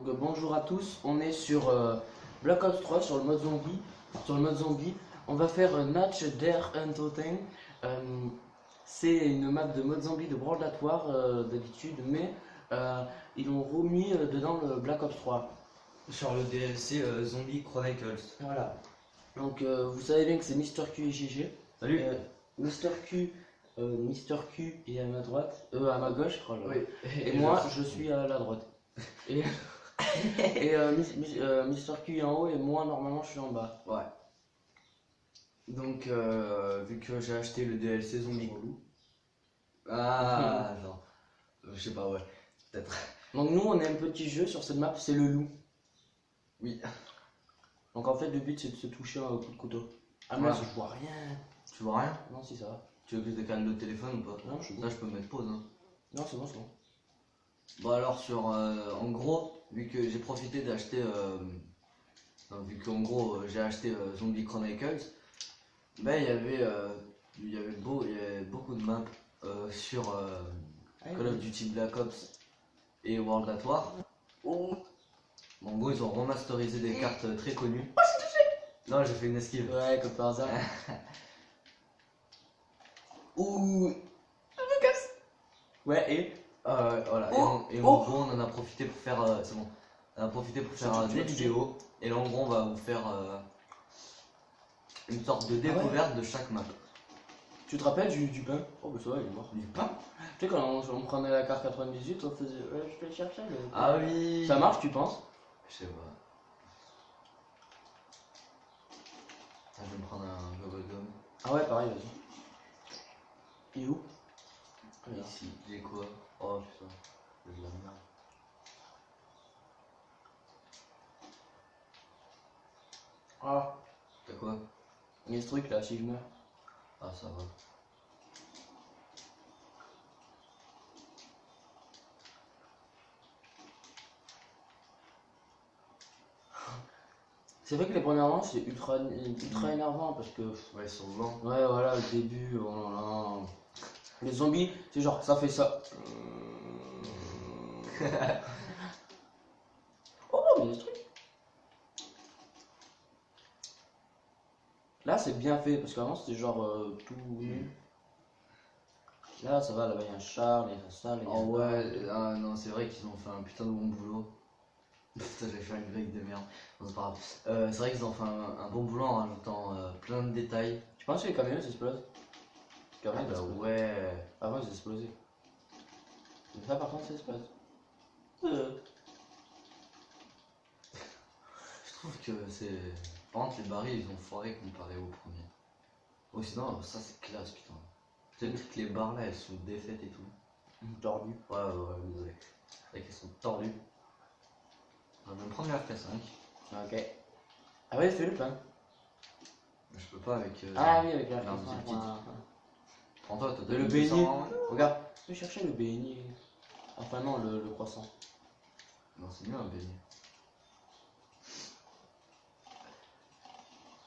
Donc bonjour à tous, on est sur Black Ops 3 sur le mode zombie. On va faire Match der Entoten. C'est une map de mode zombie de Brawl-Latoire d'habitude, mais ils l'ont remis dedans le Black Ops 3. Sur le DLC Zombie Chronicles. Voilà. Donc vous savez bien que c'est Mister Q et GG. Salut. Mister Q est à ma droite, à ma gauche, oh là là. Oui. Et moi je suis à la droite. Et, Mister Q est en haut et moi normalement je suis en bas. Ouais. Donc vu que j'ai acheté le DLC Zombie. Ah non. Je sais pas, ouais. Peut-être. Donc nous on a un petit jeu sur cette map, c'est le loup. Oui. Donc en fait le but c'est de se toucher un coup de couteau. Ah Ouais. mais je vois rien. Tu vois rien? Non si ça va. Tu veux que je décale le téléphone ou pas? Non je suis bon. Là je peux mettre pause hein. Non c'est bon c'est bon. Bon alors sur en gros, vu que j'ai profité d'acheter vu qu'en gros j'ai acheté Zombie Chronicles, ben il y avait beaucoup de maps sur Call of Duty Black Ops et World at War. Oh. En gros ils ont remasterisé des cartes très connues. Non j'ai fait une esquive. Ouais comme par hasard. Ouh. Je me casse. Ouais et Voilà. Oh, Et en oh. gros on en a profité pour faire c'est bon. On a profité pour faire Tu des vas vidéos. Et là en gros on va vous faire une sorte de découverte de chaque map. Tu te rappelles du pain? Oh bah ça va il est mort. Du pain? Tu sais quand on prenait la carte 98 on faisait je vais chercher le... Ah oui. Ça marche tu penses? Je sais pas. Ah, je vais me prendre un bubble gum. Ah ouais pareil vas-y. Il est où? Regarde. Ici, j'ai quoi? Oh putain, j'ai de la merde. Ah, T'as quoi? il y a ce truc là si je meurs. Ah ça va. C'est vrai que les premières manches c'est ultra énervant parce que Ouais, sur le vent. ouais voilà le début oh là là. Les zombies c'est genre ça fait ça. Oh mais il y a ce truc. Là c'est bien fait parce qu'avant c'était genre tout nu. Là ça va là-bas il y a un char, il y a ça, là, il y a Oh un ouais, ah non, c'est vrai qu'ils ont fait un putain de bon boulot. Putain, j'avais fait une grille de merde. Non, c'est pas grave. C'est vrai qu'ils ont fait un bon boulot en rajoutant plein de détails. Tu penses que les camions ils explosent? Parce qu'avant, Ah ils bah explosent. ouais. Avant ils explosaient. Mais ça par contre ça explose. Je trouve que c'est. Par contre, les barils ils ont foiré comparé au premier. Oh, sinon, ça c'est classe, putain. Tu sais, toutes les barres là elles sont défaites et tout. Tordu. Ouais, désolé. C'est vrai qu'elles sont tordues. Je vais me prendre la FK5. Ok. Ah ouais fais le pain. Je peux pas avec. Ah oui avec la non, France. c'est petite. Prends-toi, t'as Le 200. beignet. Regarde. Je vais chercher le beignet. Enfin non le croissant. Non, c'est mieux un beignet.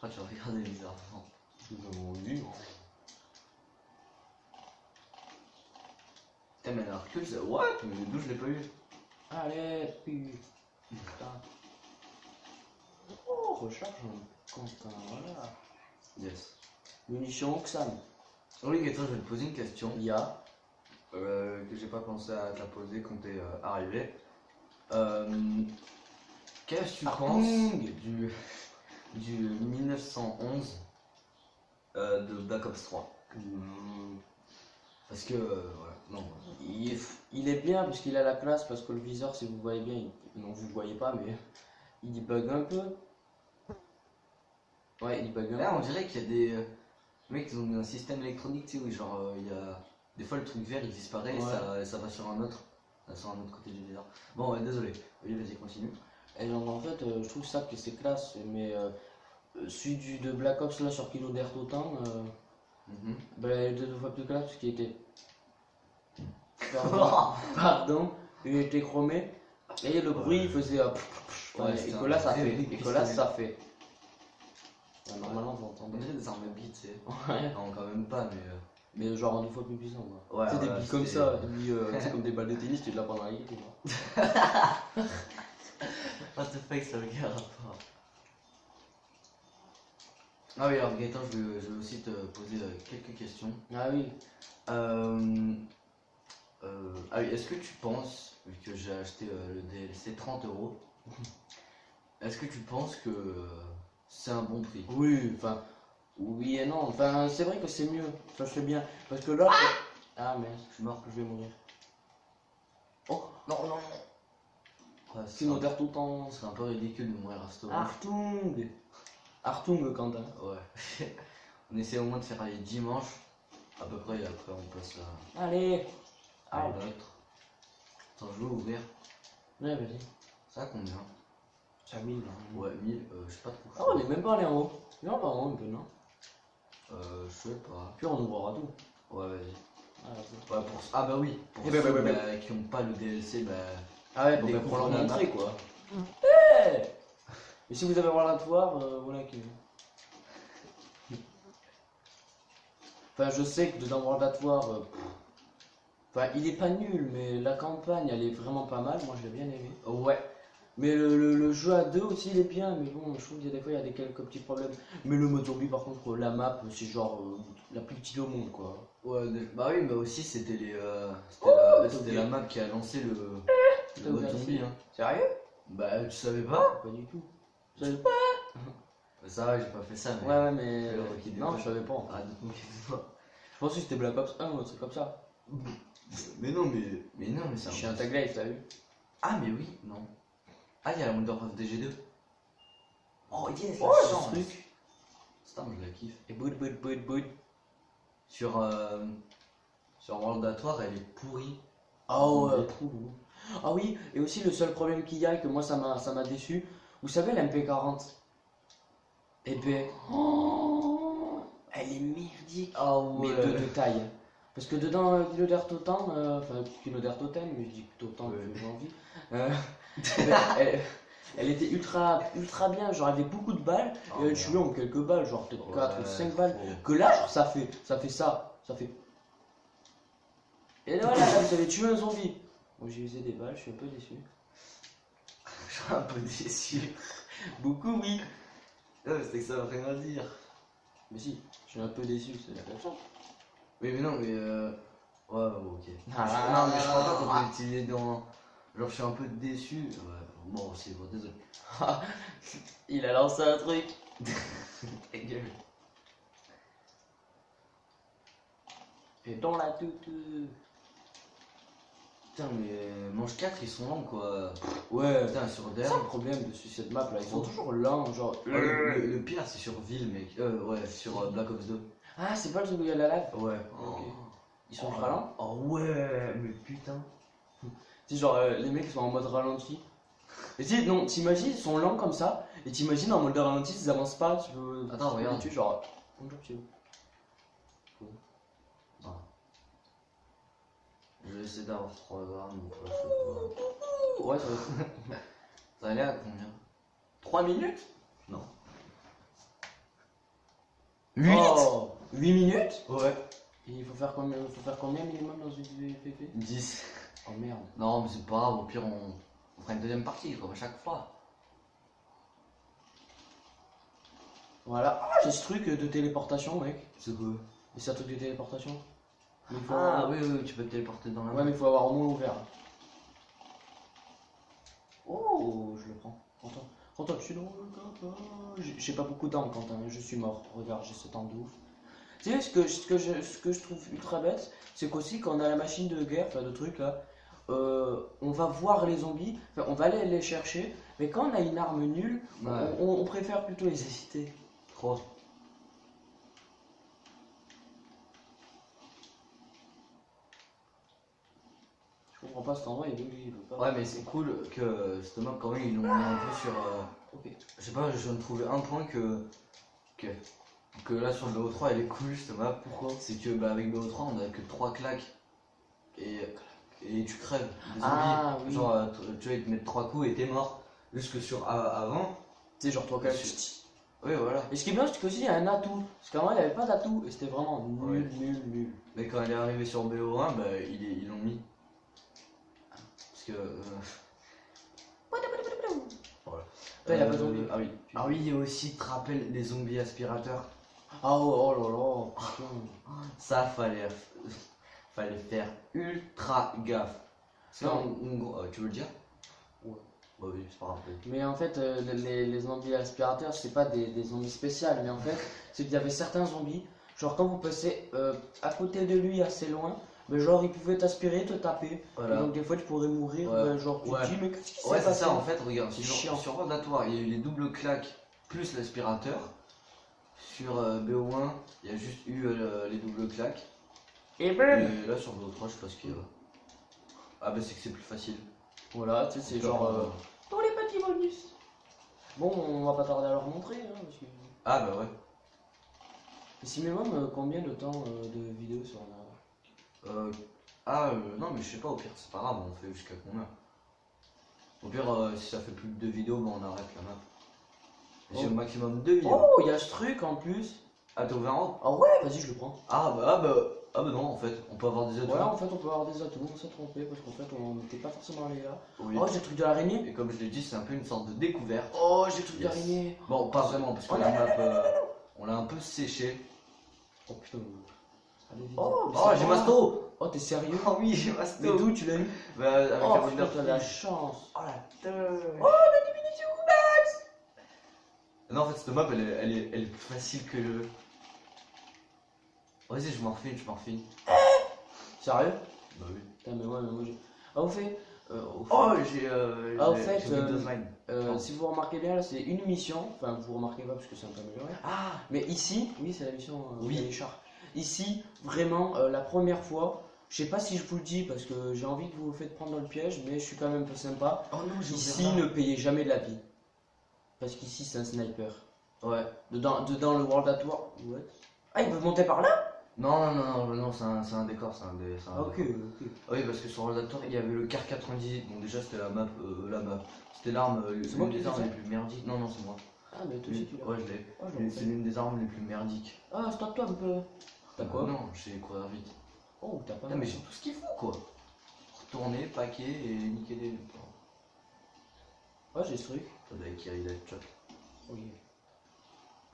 Ah, tu vas regarder bizarrement. Oui. Putain, mais un recul, c'est. What? Mais d'où je l'ai pas eu? Allez putain. Oh recharge Quentin voilà. Yes. Munitions Oxam. Oui, et toi, je vais te poser une question Il y a. que j'ai pas pensé à te la poser quand t'es arrivé. Qu'est-ce que tu penses du 1911 de Black Ops 3? Parce que, voilà, non. Il est bien parce qu'il a la classe, parce que le viseur, si vous voyez bien, non vous le voyez pas, mais il bug un peu. Ouais, il bug un Là, peu. on dirait qu'il y a des mecs qui ont mis un système électronique, tu sais, où genre, il y a des fois le truc vert il disparaît Ouais. et ça va sur un autre côté du viseur. Bon, ouais, désolé. Oui, vas-y, continue. Et donc en fait, je trouve ça que c'est classe, mais celui de Black Ops là sur Kilo d'Air Totan, bah, il était deux fois plus classe parce qu'il était. Pardon, il était chromé. Et le bruit il faisait. Ouais, et que là ça très fait. vite Et que là pistolet. ça fait. Ouais, normalement vous On entendez. dirait des armes à billes, tu sais. Ouais. Non, quand même pas, mais. Mais genre en deux fois plus puissant quoi. Ouais, Tu sais, des voilà, billes comme c'était- ça, des billes, tu sais, comme des balles de tennis, tu te la prends dans la gueule. What the fuck, ça veut dire rapport. Ah oui, alors Gaëtan, je vais aussi te poser quelques questions. Ah oui. Ah oui, est-ce que tu penses, vu que j'ai acheté le DLC 30 euros, est-ce que tu penses que c'est un bon prix? Oui, enfin, oui et non. Enfin, c'est vrai que c'est mieux. Ça c'est bien. Parce que là. Ah merde, Je suis mort. je vais mourir. Oh, non, non, non. Ouais, C'est moderne tout le temps. c'est un peu ridicule de mourir à ce moment. Artung. Artung, Quentin. Ouais. On essaie au moins de faire les dimanches, à peu près, et après on passe Allez. à Ah, l'autre. Attends, je vais ouvrir. ouais, vas-y. Ça a combien? Ça 1000. Ouais, 1000, je sais pas trop. Ah, on est même pas allé en haut. Non, pas en haut un peu, non? Je sais pas. Puis on ouvrira tout. Ouais, vas-y. Ah, Ouais, ah bah oui, pour Eh ben, ceux ben, qui ont pas le DLC, bah... Ah ouais, bon, Des bah, pour leur coups, montrer quoi. Hey. Et si vous avez voir la voir, voilà que. Enfin, je sais que dedans World enfin, il est pas nul, mais la campagne elle est vraiment pas mal. Moi, je l'ai bien aimé. Ouais. Mais le jeu à deux aussi, il est bien. Mais bon, je trouve qu'il y a des fois, il y a des quelques petits problèmes. Mais le mode zombie, par contre, la map, c'est genre la plus petite au monde quoi. Ouais, bah oui, mais aussi c'était les... c'était la map qui a lancé le mode zombie, hein. Sérieux? Bah, tu savais pas? Pas du tout. Bah, ça va, j'ai pas fait ça, mais... Ouais, mais. Le Rocky Non, Dead. je savais pas. Ah, excuse-moi. Je pensais que c'était Black Ops 1 ou un truc comme ça. Mais non, mais c'est Je suis un tag life, t'as vu? Ah, mais oui, non. Ah, il y a la Wonder of DG2. Oh, yes, Oh, la ce chance. truc. Putain, je la kiffe. Et bout. Sur World at War, elle est pourrie. Ah ouais, ah oui, et aussi le seul problème qu'il y a, et que moi ça m'a déçu, vous savez l'MP40? Eh ben, elle est merdique. Ah Mais de taille. Parce que dedans, Kinoder Totem, enfin Kinoder Totem, mais je dis plutôt tant Ouais. que j'ai envie, elle, elle était ultra bien, genre elle avait beaucoup de balles, Oh, et elle tue en quelques balles, genre peut-être 4 ou Ouais, 5 balles. trop. Que là, genre, ça fait ça fait. Et là, voilà, vous avez tué un zombie. Moi j'ai usé des balles, je suis un peu déçu. Je suis un peu déçu. Beaucoup, oui. Non, mais c'est que ça veut rien dire. Mais si, je suis un peu déçu, c'est la même chose. Oui, mais non, mais ouais, ok. Ah. Non, mais je crois pas qu'on peut l'utiliser dans. Genre, je suis un peu déçu. Ouais, bon, c'est bon, désolé. Il a lancé un truc. Ta gueule. Et dans la toute. Putain, mais manche 4, ils sont lents, quoi. Ouais, Putain, sur c'est Der. ça le problème de cette map là, ils sont toujours lents, genre. Le pire, c'est sur Ville, mec. Ouais, sur Black Ops 2. Ah, c'est pas le truc où il y a la lave? Ouais. Ok. Ils sont ultra lents? Oh ouais, mais putain. Tu sais, genre les mecs sont en mode ralenti. Et tu sais, non, t'imagines, ils sont lents comme ça, et t'imagines en mode ralenti, ils avancent pas, tu veux. Attends, tu regarde. les tues, genre. Bonjour, tu Je vais essayer d'avoir 3 armes, donc je sais pas. Ouais, ça va être. Ça allait à combien? 3 minutes? Non. 8 minutes? Ouais. Et il faut faire combien minimum dans une VPP? 10. Oh merde. Non, mais c'est pas grave, au pire, on fera une deuxième partie, comme à chaque fois. Voilà. Ah, j'ai ce truc de téléportation, mec. C'est quoi? Et c'est un truc de téléportation. Mais il faut Ah avoir- oui, oui, tu peux te téléporter dans la Ouais, main. mais il faut avoir au moins ouvert. Oh, je le prends. Quentin, je suis dans le Quentin. J'ai pas beaucoup d'armes, Quentin, mais je suis mort. Regarde, j'ai ce temps de ouf. Tu sais, ce que je trouve ultra bête, c'est qu'aussi, quand on a la machine de guerre, enfin, de trucs là, on va voir les zombies, enfin, on va aller les chercher, mais quand on a une arme nulle, Ouais. on préfère plutôt les éviter. Trop. Je comprends pas cet endroit, il veut pas. Ouais, mais c'est cool que cette map, quand même, ils l'ont mis un peu sur. Ok. Je sais pas, je viens de trouver un point que là sur le BO3 elle est cool cette map. Pourquoi? C'est que bah, avec BO3 on a que 3 claques et tu crèves. Des zombies. Ah, oui. Genre tu vois, ils te mettent 3 coups et t'es mort. Juste que sur avant. Tu sais, genre toi, quand même. Oui, voilà. Et ce qui est bien, c'est qu'aussi il y a un atout. Parce qu'avant, il n'y avait pas d'atout. Et c'était vraiment nul, Ouais. nul. Mais quand elle est arrivée sur BO1, bah, ils l'ont mis. Parce que. Ouais, Putain, y a pas de zombies. Ah oui. Ah oui, et aussi, tu te rappelles les zombies aspirateurs? Ah oh, oh là là, putain. Ça, fallait faire ultra gaffe. Parce Non. tu veux le dire? Ouais. Bah oui, c'est pas grave. Mais en fait, les zombies aspirateurs, c'est pas des zombies spéciaux, mais en fait, c'est qu'il y avait certains zombies, genre quand vous passez à côté de lui assez loin, ben genre il pouvait t'aspirer, te taper, Voilà. et donc des fois tu pourrais mourir, Ouais. ben, genre tu Ouais. te dis mais qu'est-ce qui s'est Ouais, c'est passé? ça, en fait, regarde, C'est sur, chiant. sur Rodatoire, il y a eu les doubles claques plus l'aspirateur. Sur BO1, il y a juste eu les doubles claques. Et ben Et là, sur BO3, je sais pas ce qu'il y a. Ah, bah, c'est que c'est plus facile. voilà, tu sais, c'est genre tous les petits bonus. Bon, on va pas tarder à leur montrer, hein, parce que... Ah, bah ouais. Et si minimum, combien de temps de vidéo sur la... Non, mais je sais pas, au pire, c'est pas grave, on fait jusqu'à combien. Au pire, si ça fait plus de 2 vidéos, bah, on arrête la map. Et c'est au maximum 2 vidéos. Oh, il y a ce truc en plus. Ah, t'es ouvert en haut? Ah ouais, vas-y, je le prends. Ah bah non, en fait, on peut avoir des atouts. Voilà, en fait, on peut avoir des atouts, on s'est trompé parce qu'en fait, on n'était pas forcément allé là. Oui. Oh, j'ai le truc de l'araignée. Et comme je l'ai dit, c'est un peu une sorte de découverte. Oh, j'ai le truc Yes. d'araignée. Bon, pas vraiment, parce que Oh, la map, on l'a un peu séché. Oh putain. Allez, vite. Oh, Mais c'est j'ai quoi? Masto. Oh, t'es sérieux? Oh oui, j'ai Mais Masto. d'où tu l'as eu? Bah, avec Oh, la putain, Wonder t'as de la Fish. chance. Oh la teuf. Oh, la diminution, Max. Non, en fait, cette map, elle est plus facile que le. Vas-y, je m'en refile, Sérieux? Bah oui. Putain, mais ouais, mais moi j'ai. Ah, au fait. Oh, au fait, j'ai Windows Line. si vous remarquez bien, là c'est une mission. Enfin, vous remarquez pas parce que c'est un peu amélioré. Ah, Mais ici, oui, c'est la mission Oui. des chars. Ici, vraiment, la première fois, je sais pas si je vous le dis parce que j'ai envie que vous vous faites prendre dans le piège, mais je suis quand même un peu sympa. oh non, j'ai Ici, ouvert ne payez jamais de la vie. Parce qu'ici, c'est un sniper. là. Ouais. Dedans le World at War. What? Ah, ils peuvent monter par là? Non, c'est un décor, c'est un Ah, ok, décor. ok. Oui, parce que sur Rodator, il y avait le Car 98. Bon, déjà, c'était la map. C'était l'arme, C'est moi l'une qui des ai armes fait les ça plus merdiques. Non, c'est moi. Ah, mais toi aussi tu l'as. Ouais, je l'ai. Ah, je l'ai C'est fait. l'une des armes les plus merdiques. Ah, stop-toi un peu. T'as quoi? Non, je sais courir vite. Oh, t'as pas Non, mais mal. j'ai tout ce qu'il faut, quoi. Retourner, paquer et niquer des. Ah, j'ai ce truc. Toi, avec qui il a shot. Oui.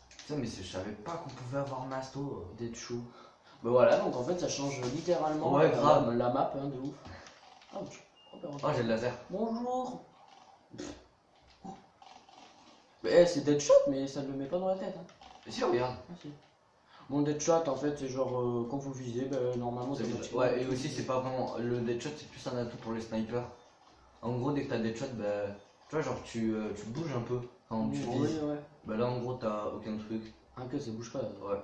Putain, mais je savais pas qu'on pouvait avoir Masto. D'être chaud. Bah voilà, donc en fait ça change littéralement Ouais, grave. la map hein, de ouf. Ouch. Oh, bah, Oh, j'ai le laser. bonjour. Mais c'est Deadshot, mais ça ne le met pas dans la tête. Hein. Mais si, regarde. Ah, si. Bon, Deadshot en fait, c'est genre quand vous visez, bah, normalement c'est Ouais, et aussi, c'est pas vraiment. Le deadshot, c'est plus un atout pour les snipers. En gros, dès que t'as deadshot, bah. Tu vois, genre, tu bouges un peu quand tu Oui, vises. ouais. Bah là, en gros, t'as aucun truc. Un que ça bouge pas. Ouais. Ah, ouais.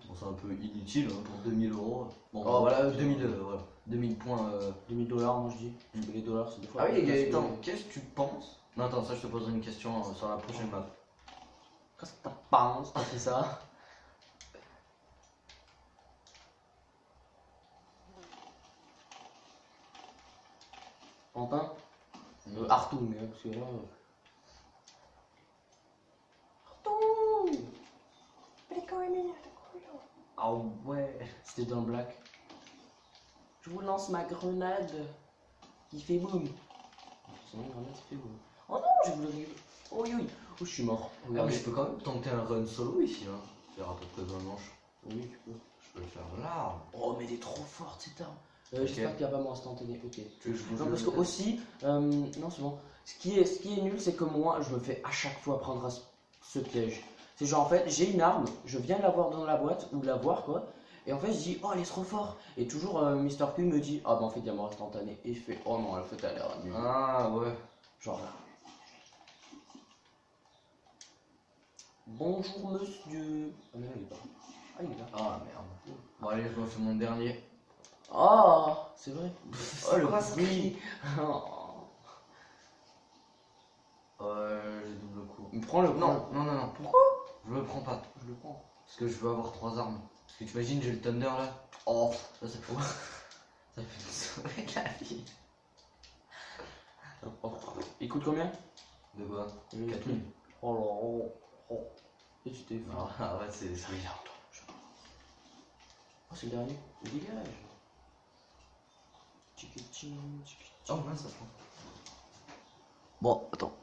Bon, c'est un peu inutile hein, pour 2000 euros. Bon, Oh, voilà, putain. 2000, voilà. 2000 points. 2000 dollars, moi je dis. Parce que les dollars, c'est des fois. Ah oui, parce que- Gaëtan, qu'est-ce que tu penses? Non, attends, ça, je te poserai une question sur la prochaine map. Qu'est-ce que t'as pensé quand c'est ça? Quentin? Artoon, mais parce que là. Artoon! Ah ouais. C'était dans le black. Je vous lance ma grenade qui fait boum. C'est une grenade qui fait boum. Oh non, j'ai voulu rire. Oh oui, oui. Oh, je suis mort. Ah, mais je peux quand même tenter un run solo ici, hein. Faire à peu près 20 manches. Oui, tu peux. Je peux le faire là. Oh, mais elle est trop forte cette arme. Ok. J'espère qu'il n'y a pas mon instantané. Ok. Tu veux que je bouge Non, le parce que vitesse aussi, non, c'est bon. Ce qui est nul, c'est que moi, je me fais à chaque fois prendre à ce piège. C'est genre, en fait, j'ai une arme, je viens de l'avoir dans la boîte, ou la voir, quoi. Et en fait, je dis, oh, elle est trop forte. Et toujours, Mister Q me dit, ah, bah, en fait, il y a mort instantané. Et je fais, oh non, en fait, elle a l'air nulle. Ah ouais. Genre là. Bonjour, monsieur. Ah, mais là, il est pas. Ah, il est là. Ah merde. Bon, allez, je me fais mon dernier. Ah, c'est vrai. C'est quoi ce bruit. J'ai double coup. Prends le. Non. Pourquoi? Je le prends pas. Je le prends. Parce que je veux avoir 3 armes. Parce que tu imagines, j'ai le Thunder là. Oh, ça fait. Ça fait sauver la vie. Oh. Il coûte combien? De quoi? Le 4000. Oh là oh, oh. Et tu t'es fait. Ah ouais, c'est. Oh, c'est le dernier. Il dégage. Tchiki-tching, tchiki-tching. Oh mince, ça se prend. Bon, attends.